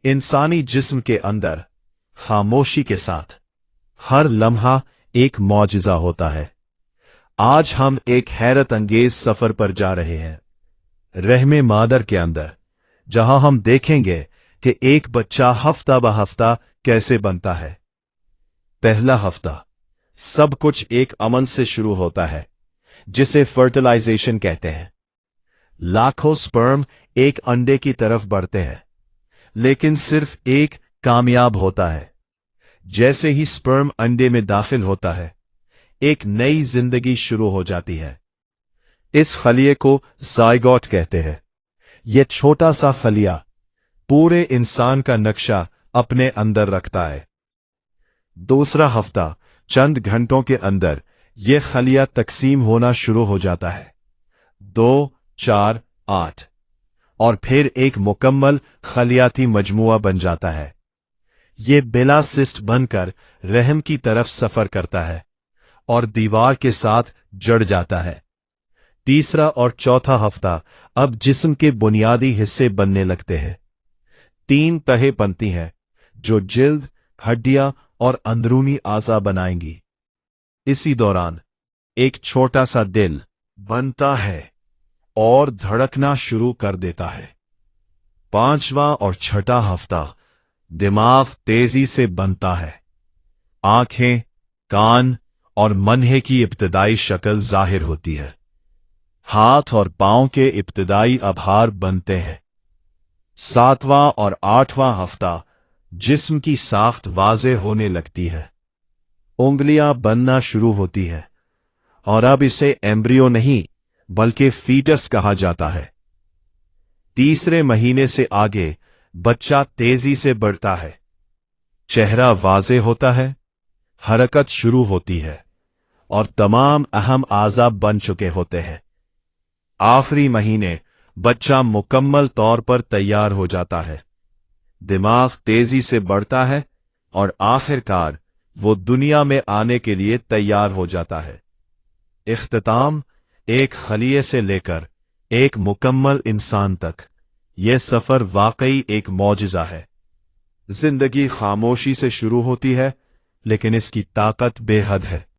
इंसानी जिस्म के अंदर खामोशी के साथ हर लम्हा एक मौजिज़ा होता है। आज हम एक हैरत अंगेज सफर पर जा रहे हैं, रहमे मादर के अंदर, जहां हम देखेंगे कि एक बच्चा हफ्ता ब हफ्ता कैसे बनता है। पहला हफ्ता सब कुछ एक अमन से शुरू होता है, जिसे फर्टिलाइजेशन कहते हैं। लाखों स्पर्म एक अंडे की तरफ बढ़ते हैं, लेकिन सिर्फ एक कामयाब होता है। जैसे ही स्पर्म अंडे में दाखिल होता है, एक नई जिंदगी शुरू हो जाती है। इस खलिए को ज़ायगोट कहते हैं। यह छोटा सा खलिया पूरे इंसान का नक्शा अपने अंदर रखता है। दूसरा हफ्ता चंद घंटों के अंदर यह खलिया तकसीम होना शुरू हो जाता है, 2, 4, 8, और फिर एक मुकम्मल खलियाती मजमुआ बन जाता है। यह बिला सिस्ट बनकर रहम की तरफ सफर करता है और दीवार के साथ जड़ जाता है। तीसरा और चौथा हफ्ता अब जिस्म के बुनियादी हिस्से बनने लगते हैं। 3 तहें बनती हैं, जो जिल्द, हड्डियां और अंदरूनी आज़ा बनाएंगी। इसी दौरान एक छोटा सा दिल बनता है और धड़कना शुरू कर देता है। 5वां और छठा हफ्ता दिमाग तेजी से बनता है। आंखें, कान और मनहे की इब्तिदाई शक्ल जाहिर होती है। हाथ और पांव के इब्तिदाई आभार बनते हैं। 7वां और 8वां हफ्ता जिस्म की साख्त वाज़े होने लगती है। उंगलियां बनना शुरू होती है, और अब इसे एम्ब्रियो नहीं बल्कि फीटस कहा जाता है। तीसरे महीने से आगे बच्चा तेजी से बढ़ता है। चेहरा वाज़े होता है, हरकत शुरू होती है, और तमाम अहम आज़ा बन चुके होते हैं। आखिरी महीने बच्चा मुकम्मल तौर पर तैयार हो जाता है। दिमाग तेजी से बढ़ता है और आखिरकार वो दुनिया में आने के लिए तैयार हो जाता है। इख्तिताम एक खलिए से लेकर एक मुकम्मल इंसान तक, यह सफर वाकई एक मौजिज़ा है। जिंदगी खामोशी से शुरू होती है, लेकिन इसकी ताकत बेहद है।